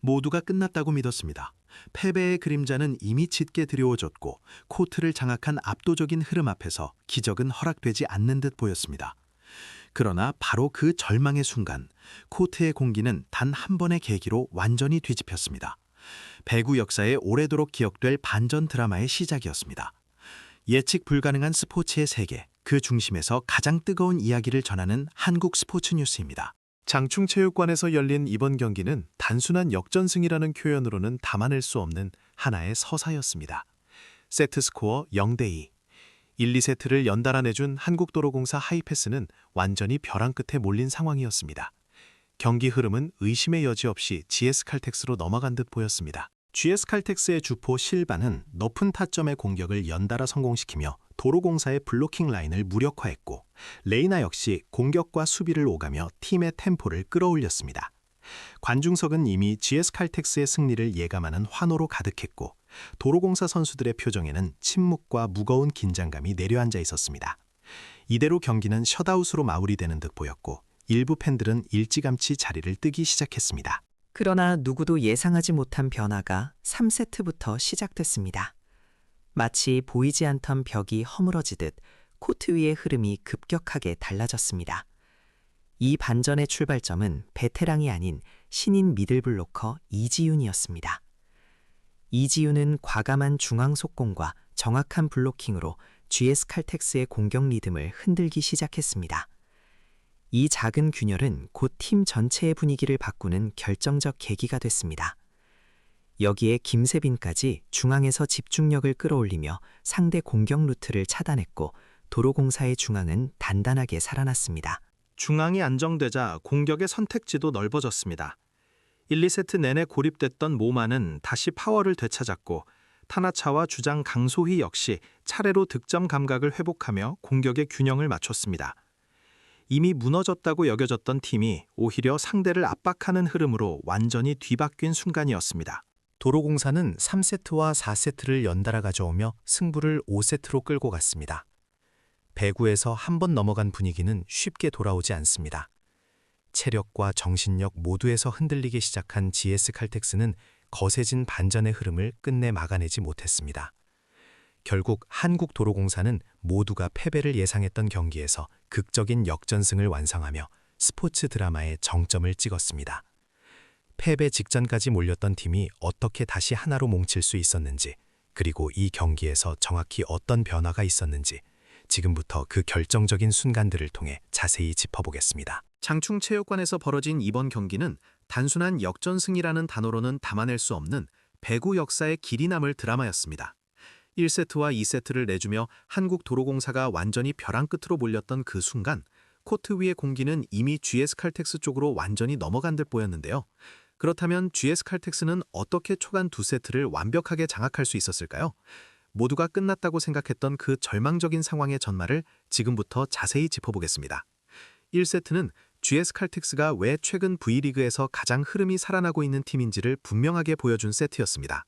모두가 끝났다고 믿었습니다. 패배의 그림자는 이미 짙게 드리워졌고 코트를 장악한 압도적인 흐름 앞에서 기적은 허락되지 않는 듯 보였습니다. 그러나 바로 그 절망의 순간 코트의 공기는 단 한 번의 계기로 완전히 뒤집혔습니다. 배구 역사에 오래도록 기억될 반전 드라마의 시작이었습니다. 예측 불가능한 스포츠의 세계, 그 중심에서 가장 뜨거운 이야기를 전하는 한국 스포츠 뉴스입니다. 장충체육관에서 열린 이번 경기는 단순한 역전승이라는 표현으로는 담아낼 수 없는 하나의 서사였습니다. 세트 스코어 0대2. 1, 2세트를 연달아 내준 한국도로공사 하이패스는 완전히 벼랑 끝에 몰린 상황이었습니다. 경기 흐름은 의심의 여지 없이 GS칼텍스로 넘어간 듯 보였습니다. GS칼텍스의 주포 실바는 높은 타점의 공격을 연달아 성공시키며 도로공사의 블로킹 라인을 무력화했고, 레이나 역시 공격과 수비를 오가며 팀의 템포를 끌어올렸습니다. 관중석은 이미 GS칼텍스의 승리를 예감하는 환호로 가득했고, 도로공사 선수들의 표정에는 침묵과 무거운 긴장감이 내려앉아 있었습니다. 이대로 경기는 셧아웃으로 마무리되는 듯 보였고, 일부 팬들은 일찌감치 자리를 뜨기 시작했습니다. 그러나 누구도 예상하지 못한 변화가 3세트부터 시작됐습니다. 마치 보이지 않던 벽이 허물어지듯 코트 위의 흐름이 급격하게 달라졌습니다. 이 반전의 출발점은 베테랑이 아닌 신인 미들블로커 이지윤이었습니다. 이지윤은 과감한 중앙 속공과 정확한 블로킹으로 GS칼텍스의 공격 리듬을 흔들기 시작했습니다. 이 작은 균열은 곧 팀 전체의 분위기를 바꾸는 결정적 계기가 됐습니다. 여기에 김세빈까지 중앙에서 집중력을 끌어올리며 상대 공격 루트를 차단했고, 도로공사의 중앙은 단단하게 살아났습니다. 중앙이 안정되자 공격의 선택지도 넓어졌습니다. 1, 2세트 내내 고립됐던 모마는 다시 파워를 되찾았고, 타나차와 주장 강소희 역시 차례로 득점 감각을 회복하며 공격의 균형을 맞췄습니다. 이미 무너졌다고 여겨졌던 팀이 오히려 상대를 압박하는 흐름으로 완전히 뒤바뀐 순간이었습니다. 도로공사는 3세트와 4세트를 연달아 가져오며 승부를 5세트로 끌고 갔습니다. 배구에서 한 번 넘어간 분위기는 쉽게 돌아오지 않습니다. 체력과 정신력 모두에서 흔들리기 시작한 GS칼텍스는 거세진 반전의 흐름을 끝내 막아내지 못했습니다. 결국 한국도로공사는 모두가 패배를 예상했던 경기에서 극적인 역전승을 완성하며 스포츠 드라마의 정점을 찍었습니다. 패배 직전까지 몰렸던 팀이 어떻게 다시 하나로 뭉칠 수 있었는지, 그리고 이 경기에서 정확히 어떤 변화가 있었는지 지금부터 그 결정적인 순간들을 통해 자세히 짚어보겠습니다. 장충체육관에서 벌어진 이번 경기는 단순한 역전승이라는 단어로는 담아낼 수 없는 배구 역사의 길이 남을 드라마였습니다. 1세트와 2세트를 내주며 한국도로공사가 완전히 벼랑 끝으로 몰렸던 그 순간, 코트 위의 공기는 이미 GS칼텍스 쪽으로 완전히 넘어간 듯 보였는데요. 그렇다면 GS칼텍스는 어떻게 초반 2세트를 완벽하게 장악할 수 있었을까요? 모두가 끝났다고 생각했던 그 절망적인 상황의 전말을 지금부터 자세히 짚어보겠습니다. 1세트는 GS칼텍스가 왜 최근 V리그에서 가장 흐름이 살아나고 있는 팀인지를 분명하게 보여준 세트였습니다.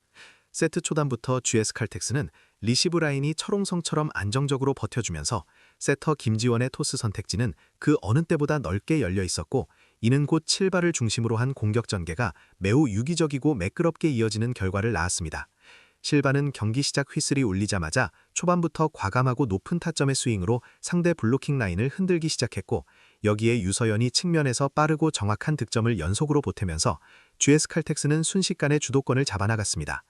세트 초반부터 GS칼텍스는 리시브 라인이 철옹성처럼 안정적으로 버텨주면서 세터 김지원의 토스 선택지는 그 어느 때보다 넓게 열려 있었고, 이는 곧 7발을 중심으로 한 공격 전개가 매우 유기적이고 매끄럽게 이어지는 결과를 낳았습니다. 실바는 경기 시작 휘슬이 울리자마자 초반부터 과감하고 높은 타점의 스윙으로 상대 블로킹 라인을 흔들기 시작했고, 여기에 유서연이 측면에서 빠르고 정확한 득점을 연속으로 보태면서 GS칼텍스는 순식간에 주도권을 잡아나갔습니다.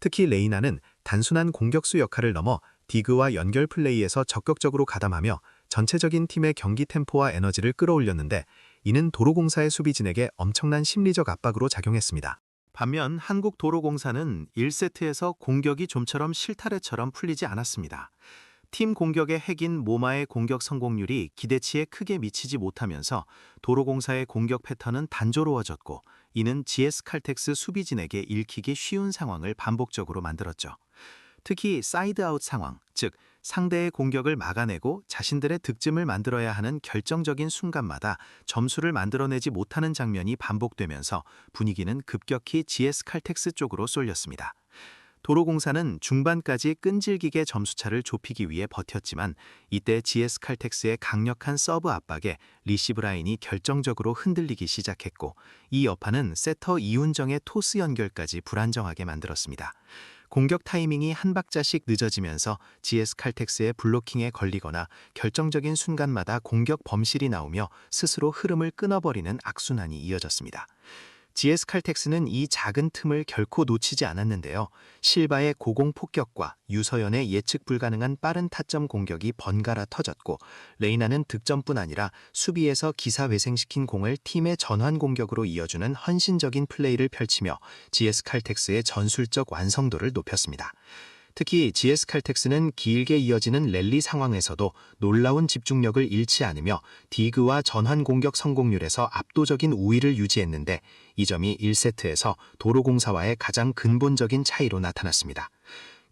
특히 레이나는 단순한 공격수 역할을 넘어 디그와 연결 플레이에서 적극적으로 가담하며 전체적인 팀의 경기 템포와 에너지를 끌어올렸는데, 이는 도로공사의 수비진에게 엄청난 심리적 압박으로 작용했습니다. 반면 한국도로공사는 1세트에서 공격이 좀처럼 실타래처럼 풀리지 않았습니다. 팀 공격의 핵인 모마의 공격 성공률이 기대치에 크게 미치지 못하면서 도로공사의 공격 패턴은 단조로워졌고, 이는 GS칼텍스 수비진에게 읽히기 쉬운 상황을 반복적으로 만들었죠. 특히 사이드아웃 상황, 즉 상대의 공격을 막아내고 자신들의 득점을 만들어야 하는 결정적인 순간마다 점수를 만들어내지 못하는 장면이 반복되면서 분위기는 급격히 GS칼텍스 쪽으로 쏠렸습니다. 도로공사는 중반까지 끈질기게 점수차를 좁히기 위해 버텼지만 이때 GS칼텍스의 강력한 서브 압박에 리시브 라인이 결정적으로 흔들리기 시작했고 이 여파는 세터 이훈정의 토스 연결까지 불안정하게 만들었습니다. 공격 타이밍이 한 박자씩 늦어지면서 GS칼텍스의 블로킹에 걸리거나 결정적인 순간마다 공격 범실이 나오며 스스로 흐름을 끊어버리는 악순환이 이어졌습니다. GS칼텍스는 이 작은 틈을 결코 놓치지 않았는데요. 실바의 고공 폭격과 유서연의 예측 불가능한 빠른 타점 공격이 번갈아 터졌고 레이나는 득점뿐 아니라 수비에서 기사회생시킨 공을 팀의 전환 공격으로 이어주는 헌신적인 플레이를 펼치며 GS칼텍스의 전술적 완성도를 높였습니다. 특히 GS칼텍스는 길게 이어지는 랠리 상황에서도 놀라운 집중력을 잃지 않으며 디그와 전환 공격 성공률에서 압도적인 우위를 유지했는데 이 점이 1세트에서 도로공사와의 가장 근본적인 차이로 나타났습니다.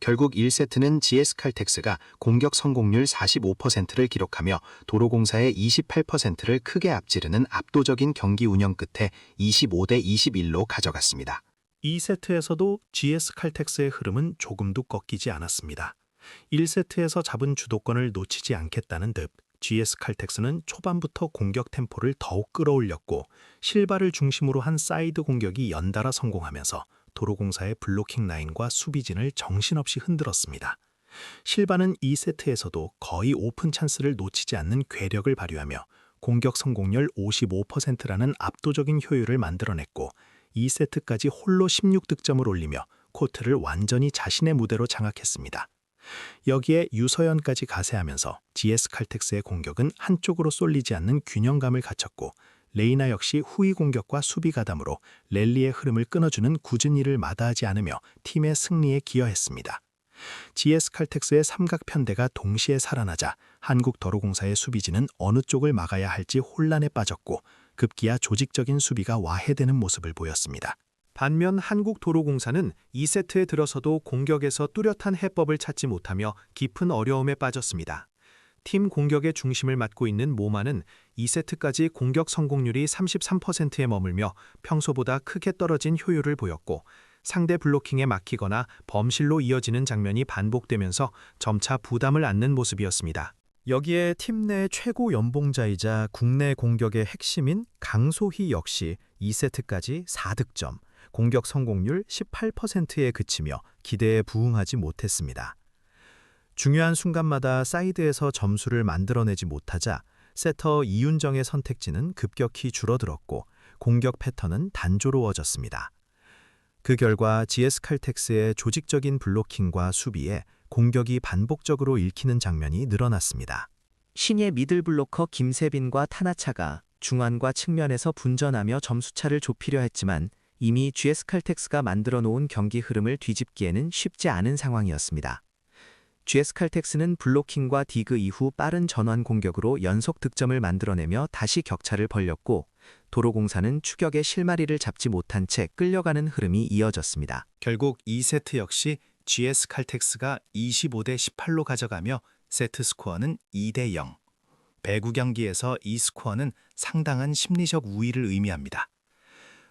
결국 1세트는 GS칼텍스가 공격 성공률 45%를 기록하며 도로공사의 28%를 크게 앞지르는 압도적인 경기 운영 끝에 25대 21로 가져갔습니다. 2세트에서도 GS칼텍스의 흐름은 조금도 꺾이지 않았습니다. 1세트에서 잡은 주도권을 놓치지 않겠다는 듯 GS칼텍스는 초반부터 공격 템포를 더욱 끌어올렸고 실바를 중심으로 한 사이드 공격이 연달아 성공하면서 도로공사의 블로킹 라인과 수비진을 정신없이 흔들었습니다. 실바는 2세트에서도 거의 오픈 찬스를 놓치지 않는 괴력을 발휘하며 공격 성공률 55%라는 압도적인 효율을 만들어냈고 2세트까지 홀로 16득점을 올리며 코트를 완전히 자신의 무대로 장악했습니다. 여기에 유서연까지 가세하면서 GS칼텍스의 공격은 한쪽으로 쏠리지 않는 균형감을 갖췄고 레이나 역시 후위 공격과 수비 가담으로 랠리의 흐름을 끊어주는 굳은 일을 마다하지 않으며 팀의 승리에 기여했습니다. GS칼텍스의 삼각편대가 동시에 살아나자 한국도로공사의 수비진은 어느 쪽을 막아야 할지 혼란에 빠졌고 급기야 조직적인 수비가 와해되는 모습을 보였습니다. 반면 한국도로공사는 2세트에 들어서도 공격에서 뚜렷한 해법을 찾지 못하며 깊은 어려움에 빠졌습니다. 팀 공격의 중심을 맡고 있는 모마는 2세트까지 공격 성공률이 33%에 머물며 평소보다 크게 떨어진 효율을 보였고 상대 블로킹에 막히거나 범실로 이어지는 장면이 반복되면서 점차 부담을 안는 모습이었습니다. 여기에 팀 내 최고 연봉자이자 국내 공격의 핵심인 강소희 역시 2세트까지 4득점, 공격 성공률 18%에 그치며 기대에 부응하지 못했습니다. 중요한 순간마다 사이드에서 점수를 만들어내지 못하자 세터 이윤정의 선택지는 급격히 줄어들었고 공격 패턴은 단조로워졌습니다. 그 결과 GS칼텍스의 조직적인 블로킹과 수비에 공격이 반복적으로 읽히는 장면이 늘어났습니다. 신예 미들블로커 김세빈과 타나차가 중앙과 측면에서 분전하며 점수차를 좁히려 했지만 이미 GS칼텍스가 만들어 놓은 경기 흐름을 뒤집기에는 쉽지 않은 상황이었습니다. GS칼텍스는 블로킹과 디그 이후 빠른 전환 공격으로 연속 득점을 만들어내며 다시 격차를 벌렸고 도로공사는 추격의 실마리를 잡지 못한 채 끌려가는 흐름이 이어졌습니다. 결국 2세트 역시 GS칼텍스가 25대 18로 가져가며 세트 스코어는 2대 0. 배구 경기에서 이 스코어는 상당한 심리적 우위를 의미합니다.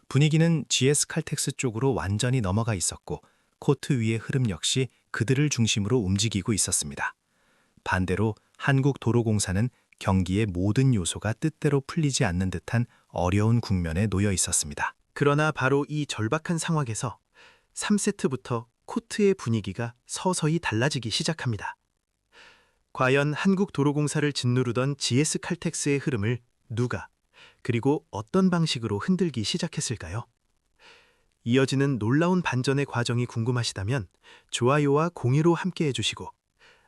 분위기는 GS칼텍스 쪽으로 완전히 넘어가 있었고 코트 위의 흐름 역시 그들을 중심으로 움직이고 있었습니다. 반대로 한국도로공사는 경기의 모든 요소가 뜻대로 풀리지 않는 듯한 어려운 국면에 놓여 있었습니다. 그러나 바로 이 절박한 상황에서 3세트부터 코트의 분위기가 서서히 달라지기 시작합니다. 과연 한국도로공사를 짓누르던 GS칼텍스의 흐름을 누가 그리고 어떤 방식으로 흔들기 시작했을까요? 이어지는 놀라운 반전의 과정이 궁금하시다면 좋아요와 공유로 함께해 주시고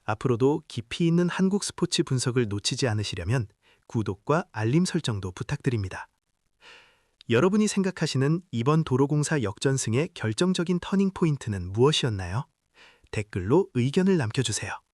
앞으로도 깊이 있는 한국 스포츠 분석을 놓치지 않으시려면 구독과 알림 설정도 부탁드립니다. 여러분이 생각하시는 이번 도로공사 역전승의 결정적인 터닝 포인트는 무엇이었나요? 댓글로 의견을 남겨주세요.